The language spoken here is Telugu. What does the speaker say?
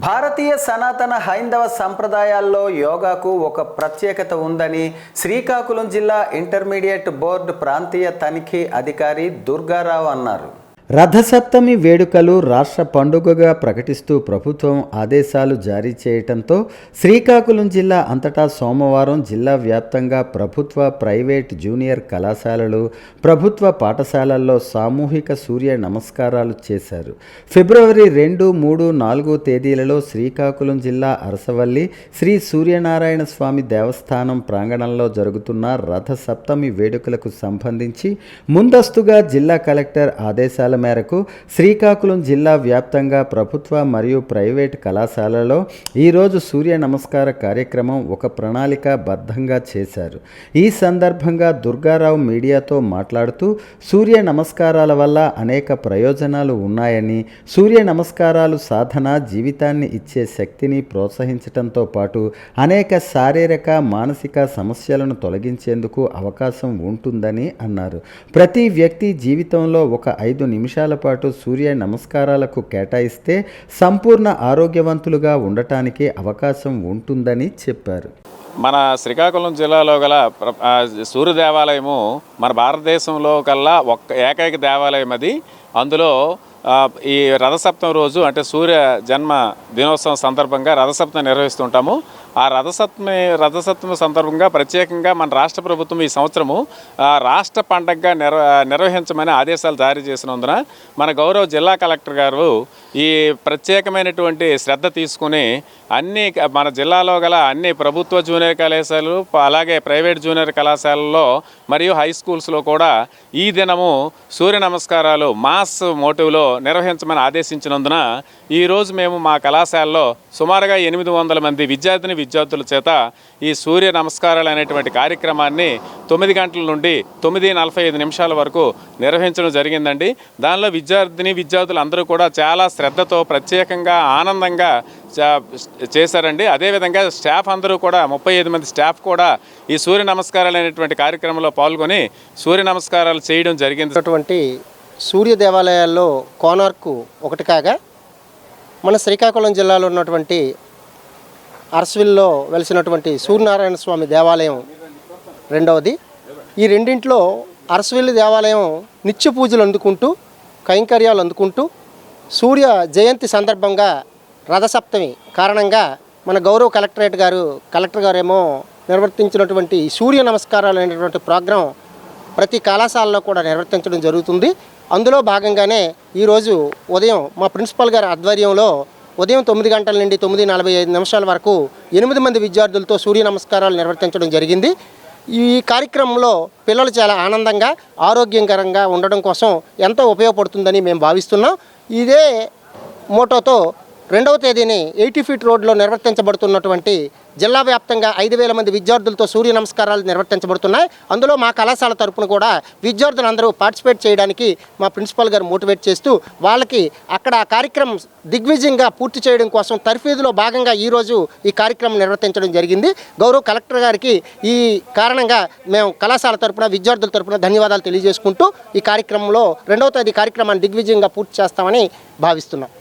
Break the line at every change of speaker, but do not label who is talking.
భారతీయ సనాతన హైందవ సంప్రదాయాల్లో యోగాకు ఒక ప్రత్యేకత ఉందని శ్రీకాకుళం జిల్లా ఇంటర్మీడియట్ బోర్డు ప్రాంతీయ తనిఖీ అధికారి దుర్గారావు అన్నారు. రథసప్తమి వేడుకలు రాష్ట్ర పండుగగా ప్రకటిస్తూ ప్రభుత్వం ఆదేశాలు జారీ చేయడంతో శ్రీకాకుళం జిల్లా అంతటా సోమవారం జిల్లా వ్యాప్తంగా ప్రభుత్వ, ప్రైవేట్, జూనియర్ కళాశాలలు, ప్రభుత్వ పాఠశాలల్లో సామూహిక సూర్య నమస్కారాలు చేశారు. ఫిబ్రవరి 2, 3, 4 తేదీలలో శ్రీకాకుళం జిల్లా అరసవల్లి శ్రీ సూర్యనారాయణ స్వామి దేవస్థానం ప్రాంగణంలో జరుగుతున్న రథసప్తమి వేడుకలకు సంబంధించి ముందస్తుగా జిల్లా కలెక్టర్ ఆదేశాల మేరకు శ్రీకాకుళం జిల్లా వ్యాప్తంగా ప్రభుత్వ మరియు ప్రైవేట్ కళాశాలలో ఈరోజు సూర్య నమస్కార కార్యక్రమం ఒక ప్రణాళికాబద్ధంగా చేశారు. ఈ సందర్భంగా దుర్గారావు మీడియాతో మాట్లాడుతూ సూర్య నమస్కారాల వల్ల అనేక ప్రయోజనాలు ఉన్నాయని, సూర్య నమస్కారాలు సాధన జీవితాన్ని ఇచ్చే శక్తిని ప్రోత్సహించడంతో పాటు అనేక శారీరక, మానసిక సమస్యలను తొలగించేందుకు అవకాశం ఉంటుందని అన్నారు. ప్రతి వ్యక్తి జీవితంలో ఒక 5 నిమిషాల పాటు సూర్య నమస్కారాలకు కేటాయిస్తే సంపూర్ణ ఆరోగ్యవంతులుగా ఉండటానికి అవకాశం ఉంటుందని చెప్పారు.
మన శ్రీకాకుళం జిల్లాలో గల సూర్య దేవాలయము మన భారతదేశంలో కల్లా ఏకైక దేవాలయం అది. అందులో ఈ రథసప్తమి రోజు అంటే సూర్య జన్మ దినోత్సవం సందర్భంగా రథసప్తమి నిర్వహిస్తుంటాము. ఆ రథసప్తమి సందర్భంగా ప్రత్యేకంగా మన రాష్ట్ర ప్రభుత్వం ఈ సంవత్సరము రాష్ట్ర పండగగా నిర్వహించమని ఆదేశాలు జారీ చేసినందున మన గౌరవ జిల్లా కలెక్టర్ గారు ఈ ప్రత్యేకమైనటువంటి శ్రద్ధ తీసుకుని మన జిల్లాలో గల అన్ని ప్రభుత్వ జూనియర్ కళాశాలలు, అలాగే ప్రైవేట్ జూనియర్ కళాశాలల్లో మరియు హై స్కూల్స్లో కూడా ఈ దినము సూర్య నమస్కారాలు మాస్ మోటివ్లో నిర్వహించమని ఆదేశించినందున ఈరోజు మేము మా కళాశాలలో సుమారుగా 800 మంది విద్యార్థుల చేత ఈ సూర్య నమస్కారాలు అనేటువంటి కార్యక్రమాన్ని 9 గంటల నుండి 9:45 నిమిషాల వరకు నిర్వహించడం జరిగిందండి. దానిలో విద్యార్థులు అందరూ కూడా చాలా శ్రద్ధతో ప్రత్యేకంగా ఆనందంగా చేశారండి. అదేవిధంగా స్టాఫ్ అందరూ కూడా 35 మంది స్టాఫ్ కూడా ఈ సూర్య నమస్కారాలు అనేటువంటి కార్యక్రమంలో పాల్గొని సూర్య నమస్కారాలు చేయడం జరిగింది.
అటువంటి సూర్య దేవాలయాల్లో కోనార్క్ ఒకటి కాగా మన శ్రీకాకుళం జిల్లాలో ఉన్నటువంటి అరసవిల్లో వెలిసినటువంటి సూర్యనారాయణ స్వామి దేవాలయం రెండవది. ఈ రెండింటిలో అరసవిల్లి దేవాలయం నిత్య పూజలు అందుకుంటూ, కైంకర్యాలు అందుకుంటూ సూర్య జయంతి సందర్భంగా రథసప్తమి కారణంగా మన గౌరవ కలెక్టర్ గారేమో నిర్వర్తించినటువంటి సూర్య నమస్కారాలు అనేటువంటి ప్రోగ్రాం ప్రతి కళాశాలలో కూడా నిర్వర్తించడం జరుగుతుంది. అందులో భాగంగానే ఈరోజు ఉదయం మా ప్రిన్సిపల్ గారి ఆధ్వర్యంలో ఉదయం 9 గంటల నుండి 9:45 నిమిషాల వరకు 8 మంది విద్యార్థులతో సూర్య నమస్కారాలు నిర్వర్తించడం జరిగింది. ఈ కార్యక్రమంలో పిల్లలు చాలా ఆనందంగా, ఆరోగ్యకరంగా ఉండడం కోసం ఎంతో ఉపయోగపడుతుందని మేము భావిస్తున్నాం. ఇదే మోటోతో 2వ తేదీని 80 ఫీట్ రోడ్లో నిర్వర్తించబడుతున్నటువంటి జిల్లా వ్యాప్తంగా 5,000 మంది విద్యార్థులతో సూర్య నమస్కారాలు నిర్వర్తించబడుతున్నాయి. అందులో మా కళాశాల తరపున కూడా విద్యార్థులందరూ పార్టిసిపేట్ చేయడానికి మా ప్రిన్సిపల్ గారు మోటివేట్ చేస్తూ వాళ్ళకి అక్కడ ఆ కార్యక్రమం దిగ్విజయంగా పూర్తి చేయడం కోసం తర్ఫీదులో భాగంగా ఈరోజు ఈ కార్యక్రమం నిర్వర్తించడం జరిగింది. గౌరవ కలెక్టర్ గారికి ఈ కారణంగా మేము కళాశాల తరపున, విద్యార్థుల తరపున ధన్యవాదాలు తెలియజేసుకుంటూ ఈ కార్యక్రమంలో 2వ తేదీ కార్యక్రమాన్ని దిగ్విజయంగా పూర్తి చేస్తామని భావిస్తున్నాం.